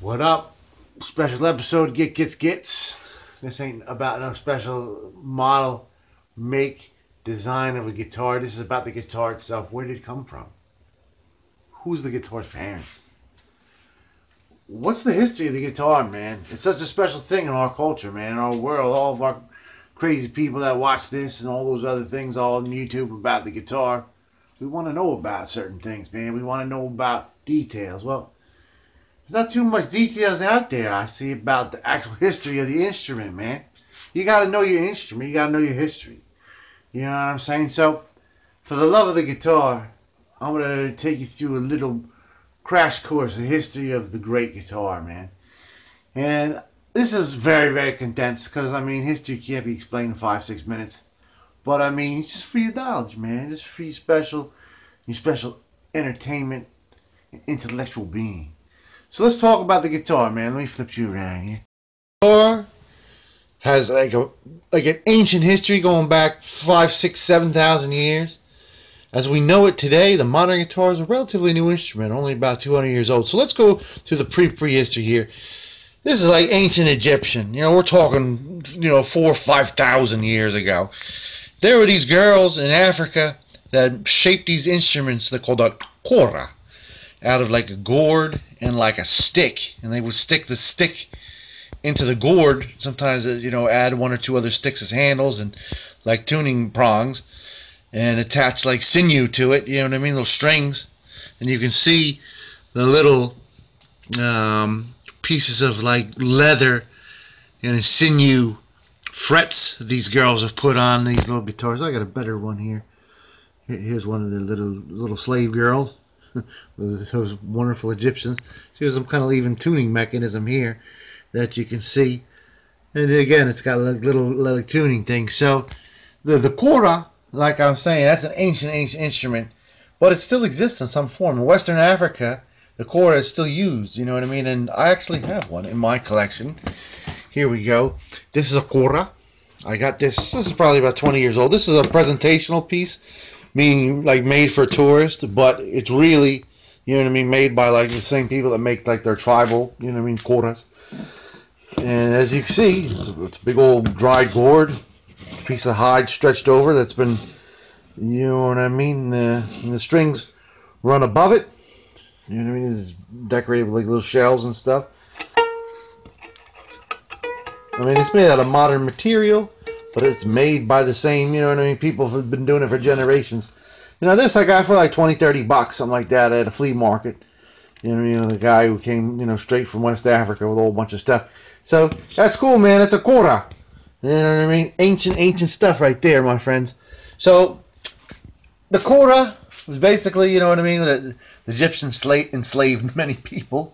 What up? Special episode, Guitkits. This ain't about no special model, make, design of a guitar. This is about the guitar itself. Where did it come from? Who's the guitar's parents? What's the history of the guitar, man? It's such a special thing in our culture, man, in our world. All of our crazy people that watch this and all those other things all on YouTube about the guitar. We want to know about certain things, man. We want to know about details. Well, there's not too much details out there, I see, about the actual history of the instrument, man. You got to know your instrument. You got to know your history. You know what I'm saying? So, for the love of the guitar, I'm going to take you through a little crash course, the history of the great guitar, man. And this is very, very condensed because, I mean, history can't be explained in 5-6 minutes. But, I mean, it's just for your knowledge, man. Just for your special entertainment, intellectual being. So let's talk about the guitar, man. Let me flip you around here. Guitar has like an ancient history going back 5, 6, 7,000 years. As we know it today, the modern guitar is a relatively new instrument, only about 200 years old. So let's go to the pre-history here. This is like ancient Egyptian. You know, we're talking, 4,000 or 5,000 years ago. There were these girls in Africa that shaped these instruments. They're called a kora, out of like a gourd and like a stick, and they would stick the stick into the gourd. Sometimes, add 1 or 2 other sticks as handles and like tuning prongs, and attach like sinew to it. You know what I mean? Little strings, and you can see the little pieces of like leather and sinew frets these girls have put on these little guitars. I got a better one here. Here's one of the little slave girls. Those wonderful Egyptians. So here's some kind of even tuning mechanism here that you can see, and again, it's got like little tuning things. So the kora, like I'm saying, that's an ancient instrument, but it still exists in some form. In Western Africa, the kora is still used. You know what I mean? And I actually have one in my collection. Here we go. This is a kora. I got this. This is probably about 20 years old. This is a presentational piece, meaning like made for tourists, but it's really, made by like the same people that make like their tribal, koras. And as you can see, it's a big old dried gourd, it's a piece of hide stretched over that's been, and the strings run above it. It's decorated with like little shells and stuff. It's made out of modern material, but it's made by the same, people have been doing it for generations. This I got for like 20, 30 bucks, something like that, at a flea market. The guy who came, straight from West Africa with a whole bunch of stuff. So, that's cool, man. It's a kora. You know what I mean? Ancient stuff right there, my friends. So, the kora was basically, the Egyptians enslaved many people.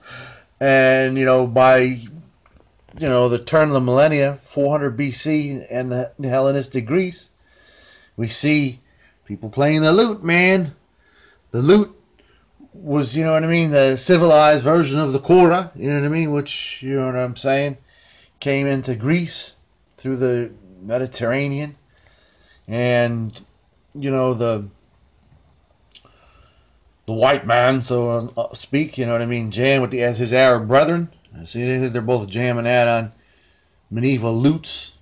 And, by the turn of the millennia, 400 BC, and the Hellenistic Greece, we see people playing the lute, man. The lute was, the civilized version of the kora, which, what I'm saying, came into Greece through the Mediterranean. And, the white man, so speak, jam with his Arab brethren. See, they're both jamming out on medieval lutes,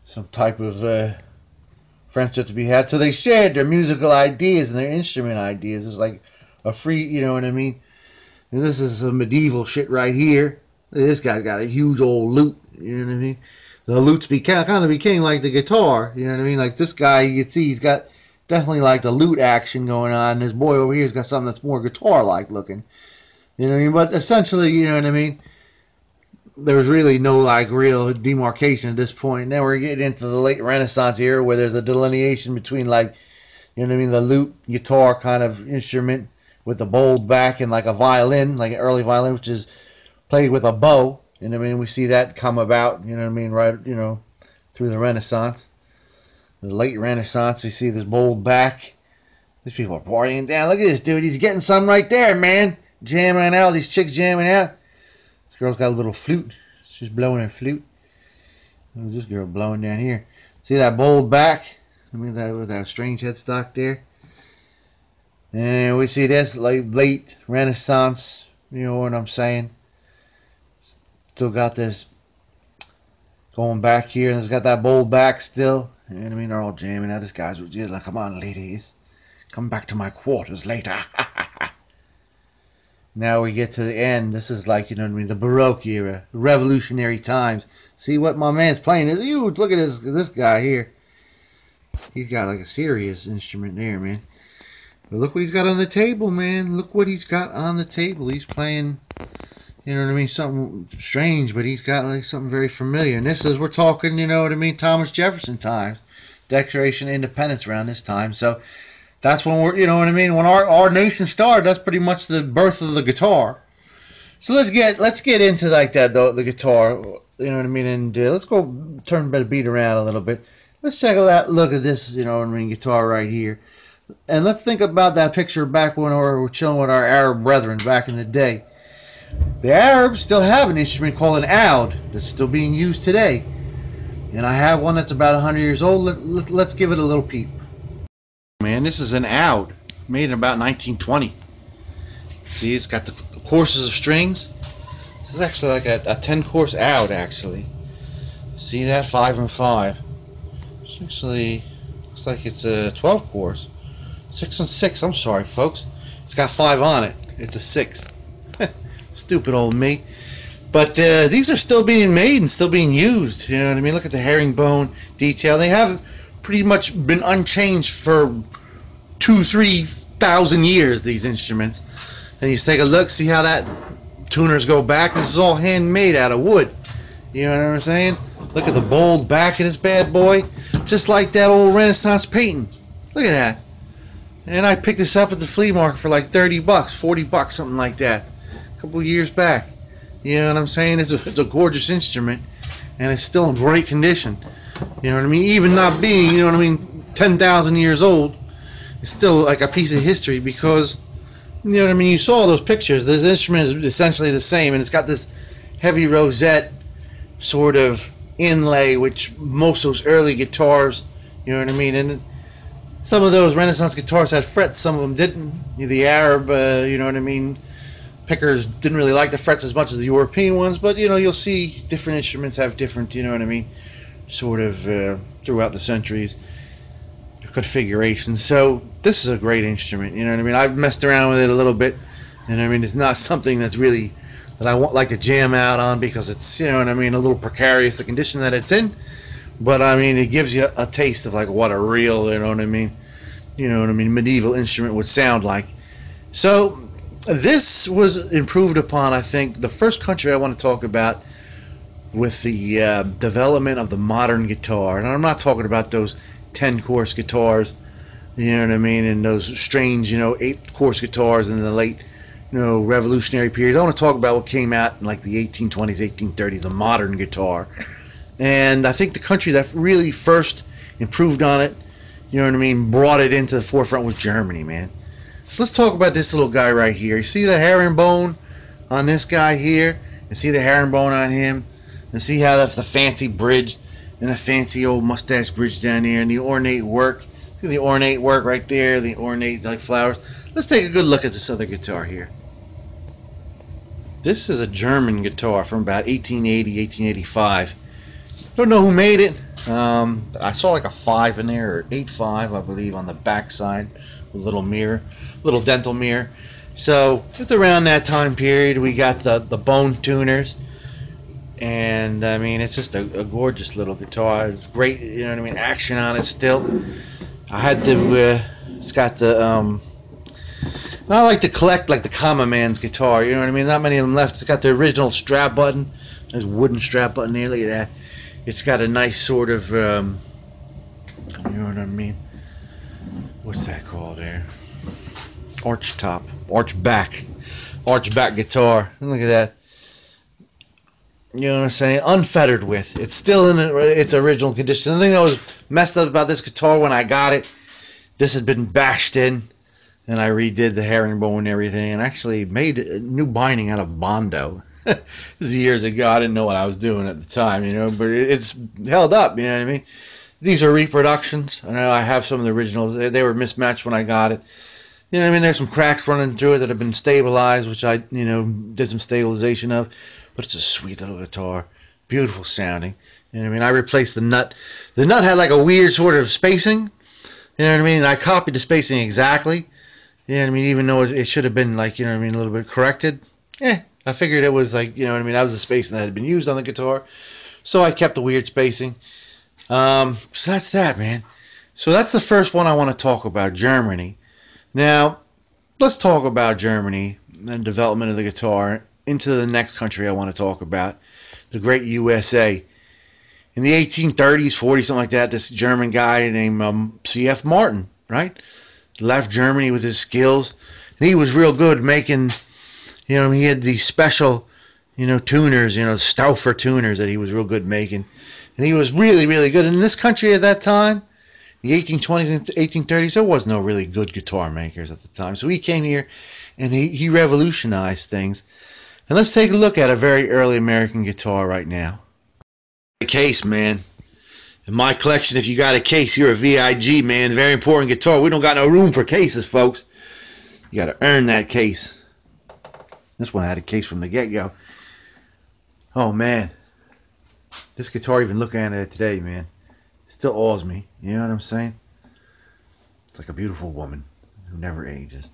some type of friendship to be had. So they shared their musical ideas and their instrument ideas. It was like a free, And this is some medieval shit right here. This guy's got a huge old lute, The lutes kind of became like the guitar, Like this guy, you can see he's got definitely like the lute action going on. And this boy over here's got something that's more guitar-like looking. But essentially, there was really no like real demarcation at this point. Now we're getting into the late Renaissance era where there's a delineation between like, the lute guitar kind of instrument with the bowled back and like a violin, like an early violin, which is played with a bow. We see that come about, right, through the Renaissance. The late Renaissance, you see this bowled back. These people are partying down. Look at this dude. He's getting some right there, man. Jamming out, these chicks jamming out. This girl's got a little flute. She's blowing her flute. Look at this girl blowing down here. See that bowled back? With that strange headstock there. And we see this late Renaissance You know what I'm saying? Still got this going back here, and it's got that bowl back still. You know what I mean? They're all jamming. Now this guy's just like, come on, ladies. Come back to my quarters later. Now we get to the end. This is like, you know what I mean, the Baroque era, revolutionary times. See what my man's playing is huge. Look at this guy here. He's got like a serious instrument there, man. But look what he's got on the table, man. Look what he's got on the table. He's playing, you know what I mean, something strange, but he's got like something very familiar. And this is, we're talking, you know what I mean, Thomas Jefferson times. Declaration of Independence around this time. So that's when we're, you know what I mean, when our nation started. That's pretty much the birth of the guitar. So let's get into like that, the guitar, you know what I mean, and let's go turn the beat around a little bit. Let's check out, look at this, you know what I mean, guitar right here. And let's think about that picture back when we were chilling with our Arab brethren back in the day. The Arabs still have an instrument called an oud that's still being used today. And I have one that's about 100 years old. Let's give it a little peep. Man, this is an oud made in about 1920. See, it's got the courses of strings. This is actually like a 10-course oud, actually. See that? 5 and 5. It's actually, looks like it's a 12-course. 6 and 6, I'm sorry, folks. It's got 5 on it. It's a 6. Stupid old me. But these are still being made and still being used. You know what I mean? Look at the herringbone detail. They have pretty much been unchanged for 2,000-3,000 years, these instruments. And you take a look, see how that tuners go back. This is all handmade out of wood. You know what I'm saying? Look at the bold back of this bad boy. Just like that old Renaissance painting. Look at that. And I picked this up at the flea market for like 30 bucks, 40 bucks, something like that. A couple of years back. You know what I'm saying? It's a gorgeous instrument, and it's still in great condition. You know what I mean? Even not being, you know what I mean, 10,000 years old, it's still like a piece of history because, you know what I mean, you saw those pictures. The instrument is essentially the same, and it's got this heavy rosette sort of inlay, which most of those early guitars, you know what I mean, and some of those Renaissance guitars had frets, some of them didn't. The Arab, you know what I mean, pickers didn't really like the frets as much as the European ones, but you know, you'll see different instruments have different, you know what I mean, sort of throughout the centuries configurations. So this is a great instrument, you know what I mean. I've messed around with it a little bit, and I mean, it's not something that's really that I like to jam out on because it's, you know what I mean, a little precarious the condition that it's in. But I mean, it gives you a taste of like what a real, you know what I mean, medieval instrument would sound like. So this was improved upon, I think. The first country I want to talk about with the development of the modern guitar, and I'm not talking about those 10-course guitars, you know what I mean, and those strange, you know, 8-course guitars in the late, you know, revolutionary period. I want to talk about what came out in like the 1820s, 1830s, the modern guitar. And I think the country that really first improved on it, you know what I mean, brought it into the forefront was Germany, man. So let's talk about this little guy right here. You see the herringbone on this guy here? You see the herringbone on him? And see how that's the fancy bridge and the fancy old mustache bridge down there and the ornate work. See the ornate work right there, the ornate like flowers. Let's take a good look at this other guitar here. This is a German guitar from about 1880, 1885. Don't know who made it. I saw like a 5 in there, or 8.5, I believe, on the back side with a little mirror, little dental mirror. So it's around that time period. We got the bone tuners, and I mean, it's just a gorgeous little guitar. It's great, you know what I mean, action on it still. I had to, it's got the, I like to collect like the common man's guitar, you know what I mean, not many of them left. It's got the original strap button. There's a wooden strap button there, look at that. It's got a nice sort of, you know what I mean, what's that called there? Arch back guitar. Look at that. You know what I'm saying? Unfettered with. It's still in its original condition. The thing that was messed up about this guitar when I got it, this had been bashed in, and I redid the herringbone and everything, and actually made a new binding out of Bondo. This is years ago. I didn't know what I was doing at the time, you know, but it's held up, you know what I mean? These are reproductions. I know I have some of the originals. They were mismatched when I got it. You know what I mean? There's some cracks running through it that have been stabilized, which I, did some stabilization of. But it's a sweet little guitar. Beautiful sounding. You know what I mean? I replaced the nut. The nut had like a weird sort of spacing. You know what I mean? And I copied the spacing exactly. You know what I mean? Even though it should have been like, a little bit corrected. I figured it was like, that was the spacing that had been used on the guitar. So I kept the weird spacing. So that's that, man. So that's the first one I want to talk about, Germany. Now, let's talk about Germany and development of the guitar into the next country I want to talk about, the great USA. In the 1830s, 40s, something like that, this German guy named C.F. Martin, right, left Germany with his skills. And he was real good making, he had these special, tuners, Stauffer tuners that he was real good making. And he was really, really good. And in this country at that time, the 1820s and 1830s, there was no really good guitar makers at the time. So he came here and he revolutionized things. And let's take a look at a very early American guitar right now. The case, man. In my collection, if you got a case, you're a VIG, man. Very important guitar. We don't got no room for cases, folks. You got to earn that case. This one had a case from the get-go. Oh, man. This guitar, even looking at it today, man, still awes me. You know what I'm saying? It's like a beautiful woman who never ages.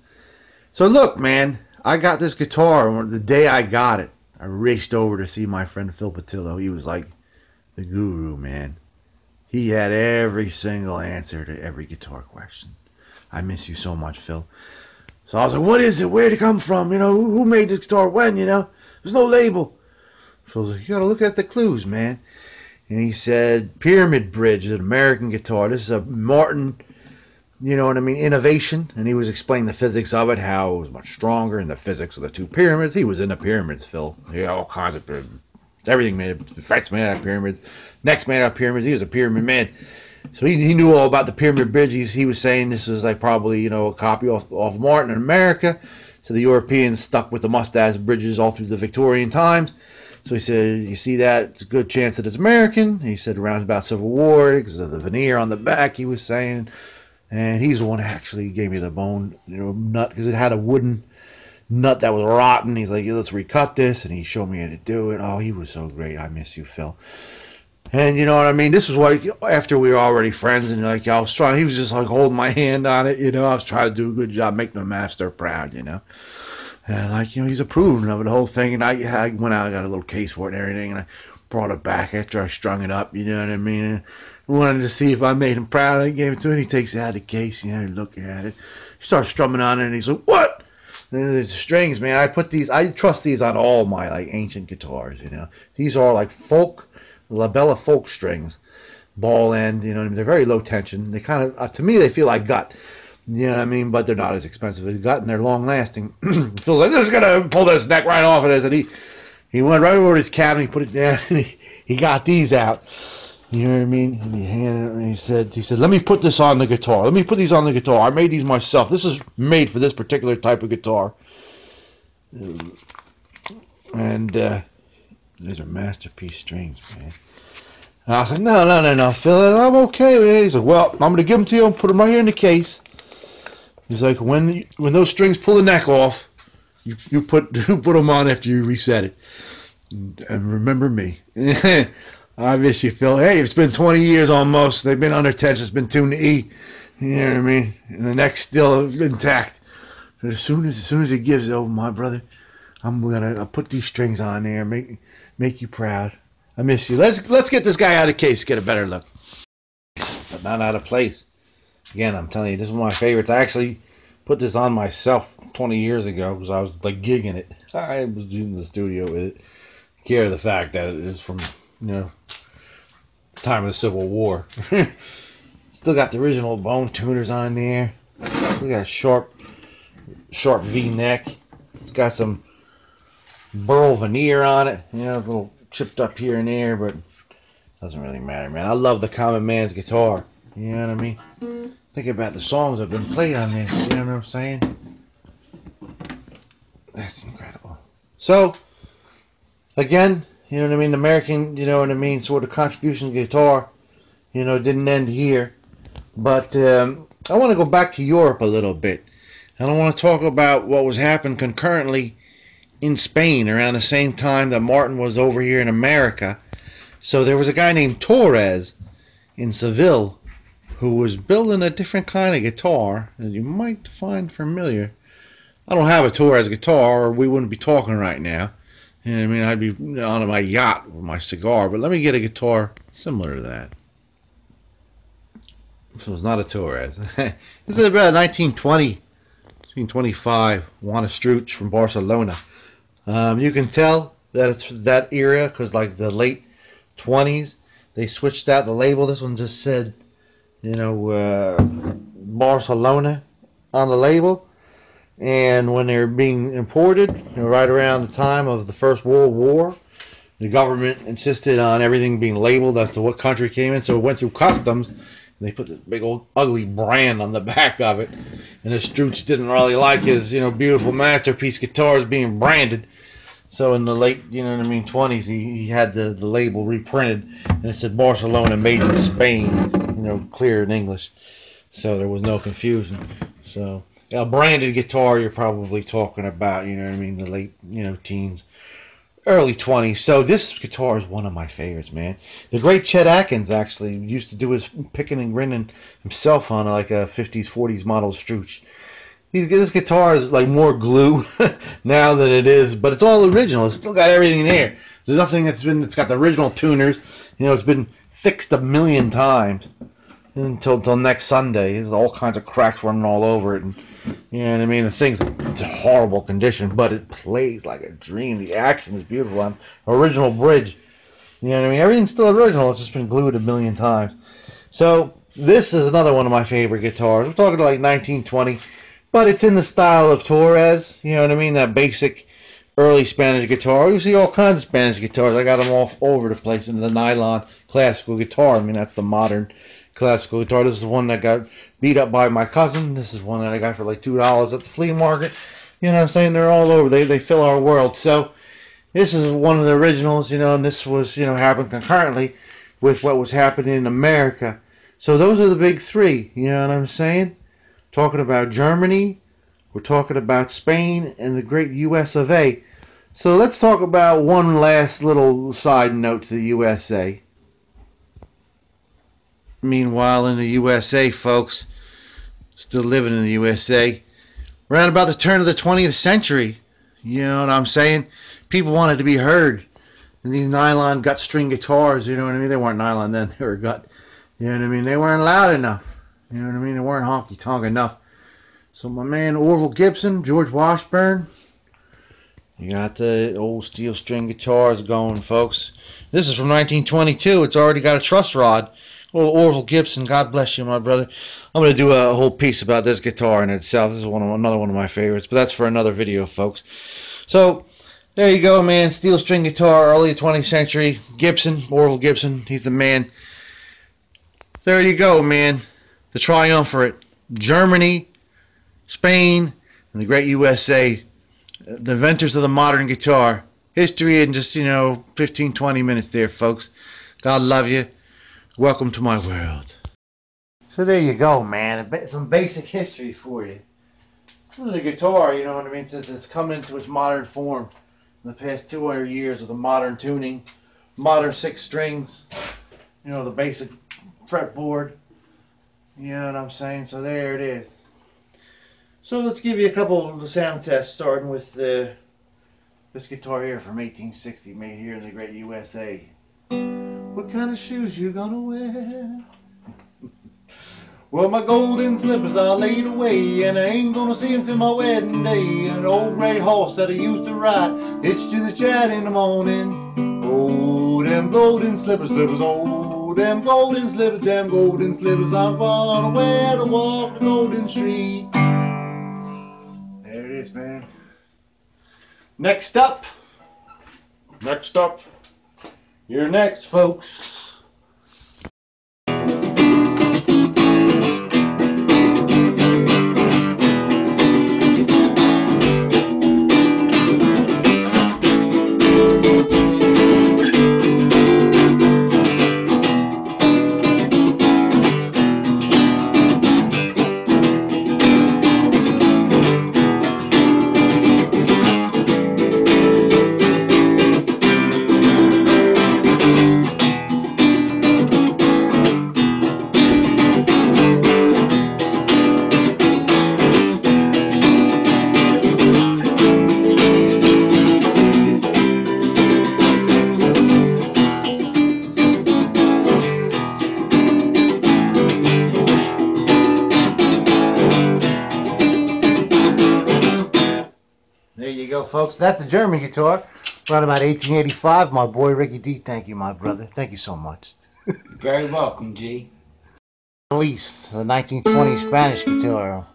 So look, man, I got this guitar. The day I got it, I raced over to see my friend Phil Petillo. He was like the guru, man. He had every single answer to every guitar question. I miss you so much, Phil. So I was like, what is it? Where'd it come from? Who made this guitar? When? There's no label. Phil's like, you gotta look at the clues, man. And he said, Pyramid Bridge is an American guitar. This is a Martin, innovation. And he was explaining the physics of it, how it was much stronger, and the physics of the two pyramids. He was in the pyramids, Phil. All kinds of pyramids. Everything made, the frets made out of pyramids, necks made out of pyramids. He was a pyramid man. So he knew all about the Pyramid Bridge. He was saying this was like probably, a copy off Martin in America. So the Europeans stuck with the mustache bridges all through the Victorian times. So he said, you see that? It's a good chance that it's American. He said around about Civil War because of the veneer on the back, he was saying. And he's the one who actually gave me the bone, nut, because it had a wooden nut that was rotten. He's like, let's recut this. And he showed me how to do it. Oh, he was so great. I miss you, Phil. And you know what I mean? This was what, after we were already friends, and like I was trying, he was just like holding my hand on it, I was trying to do a good job, making the master proud, And like, he's approving of it, the whole thing. And I went out, I got a little case for it and everything, and I brought it back after I strung it up, you know what I mean? And I wanted to see if I made him proud. I gave it to him, he takes it out of the case, looking at it. He starts strumming on it, and he's like, what? And the strings, man, I trust these on all my like ancient guitars, These are like La Bella folk strings, ball end, they're very low tension. They kind of, to me, they feel like gut. You know what I mean? But they're not as expensive as gut, and they're long lasting. Feels like this is gonna pull this neck right off of this, and he went right over to his cabinet, put it down, and he got these out. You know what I mean? And he handed it, and he said, let me put this on the guitar. Let me put these on the guitar. I made these myself. This is made for this particular type of guitar. And these are masterpiece strings, man. And I was like, no, Phil, I'm okay with it. He's like, well, I'm gonna give them to you and put them right here in the case. He's like, when those strings pull the neck off, you put them on after you reset it. And remember me. I miss you, Phil. Hey, it's been 20 years almost. They've been under tension. It's been tuned to E. You know what I mean? And the neck's still intact. But as soon as it gives over, my brother, I'll put these strings on there and make you proud. I miss you. Let's get this guy out of the case, get a better look. But not out of place. Again, I'm telling you, this is one of my favorites. I actually put this on myself 20 years ago because I was like gigging it. I was in the studio with it. Care of the fact that it is from, the time of the Civil War. Still got the original bone tuners on there. Look at that sharp V neck. It's got some burl veneer on it. A little chipped up here and there, but doesn't really matter, man. I love the common man's guitar. You know what I mean? Think about the songs that have been played on this. You know what I'm saying? That's incredible. So, again, you know what I mean? American, sort of contribution to guitar, didn't end here. But I want to go back to Europe a little bit. And I want to talk about what was happening concurrently in Spain around the same time that Martin was over here in America. So there was a guy named Torres in Seville who was building a different kind of guitar that you might find familiar. I don't have a Torres guitar, or we wouldn't be talking right now. You know what I mean? I'd be on my yacht with my cigar, but let me get a guitar similar to that. So it's not a Torres. This is about 1925, Juan Estruch from Barcelona. You can tell that it's that era because, like, the late 20s, they switched out the label. This one just said, you know, Barcelona on the label. And when they were being imported, you know, right around the time of the First World War, the government insisted on everything being labeled as to what country came in, so it went through customs. They put this big old ugly brand on the back of it, and Estruch didn't really like his, you know, beautiful masterpiece guitars being branded. So in the late, you know what I mean, 20s, he had the label reprinted, and it said Barcelona, made in Spain, you know, clear in English. So there was no confusion. So a branded guitar, you're probably talking about, you know what I mean, the late, you know, teens, early 20s. So this guitar is one of my favorites, man. The great Chet Atkins actually used to do his picking and grinning himself on like a 50s, 40s model Estruch. This guitar is like more glue now than it is, but it's all original. It's still got everything there. There's nothing it's got the original tuners. You know, it's been fixed a million times until next Sunday. There's all kinds of cracks running all over it, and you know what I mean. The thing's it's a horrible condition, but it plays like a dream. The action is beautiful. On original bridge, you know what I mean. Everything's still original. It's just been glued a million times. So this is another one of my favorite guitars. We're talking like 1920, but it's in the style of Torres. You know what I mean. That basic early Spanish guitar. You see all kinds of Spanish guitars. I got them all over the place in the nylon classical guitar. I mean, that's the modern classical guitar. This is one that got beat up by my cousin. This is one that I got for like $2 at the flea market. You know what I'm saying? They're all over. They fill our world. So this is one of the originals, you know, and this was, you know, happened concurrently with what was happening in America. So those are the big three, you know what I'm saying? Talking about Germany, we're talking about Spain, and the great US of A. So let's talk about one last little side note to the USA. Meanwhile, in the USA, folks, still living in the USA, around about the turn of the 20th century, you know what I'm saying? People wanted to be heard. And these nylon gut string guitars, you know what I mean? They weren't nylon then, they were gut. You know what I mean? They weren't loud enough. You know what I mean? They weren't honky-tonk enough. So my man Orville Gibson, George Washburn, you got the old steel string guitars going, folks. This is from 1922. It's already got a truss rod. Well, Orville Gibson, God bless you, my brother. I'm going to do a whole piece about this guitar in itself. This is another one of my favorites, but that's for another video, folks. So, there you go, man. Steel string guitar, early 20th century. Gibson, Orville Gibson, he's the man. There you go, man. The triumvirate. Germany, Spain, and the great USA. The inventors of the modern guitar. History in just, you know, 15, 20 minutes there, folks. God love you. Welcome to my world. So there you go, man. Some basic history for you. This is a guitar, you know what I mean? It's come into its modern form in the past 200 years with the modern tuning, modern 6 strings, you know, the basic fretboard. You know what I'm saying? So there it is. So let's give you a couple of sound tests, starting with this guitar here from 1860, made here in the great USA. What kind of shoes you gonna wear? Well, my golden slippers are laid away, and I ain't gonna see them till my wedding day. An old gray horse that I used to ride, hitched to the chat in the morning. Oh, them golden slippers, oh, them golden slippers, I'm gonna wear to walk the golden street. There it is, man. Next up. You're next, folks. folks. That's the German guitar. Around about 1885. My boy Ricky D. Thank you, my brother. Thank you so much. You're very welcome, G. Released the 1920 Spanish guitar.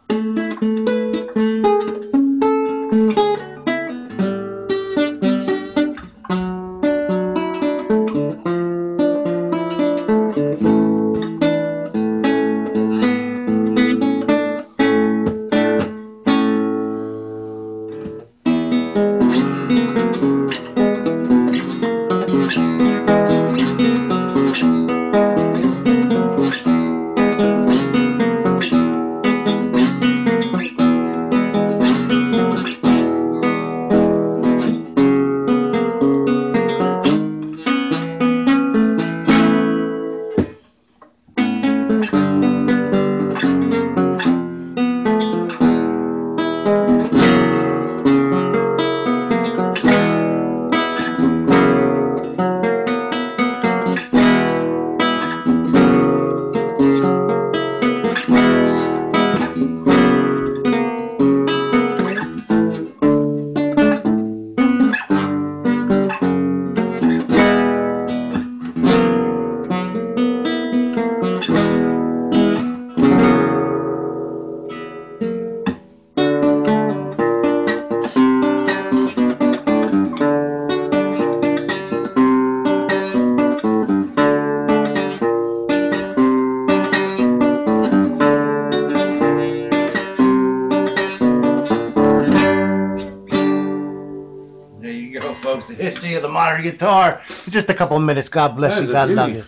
Folks, the history of the modern guitar in just a couple of minutes. God bless you. God love you.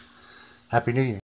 Happy New Year.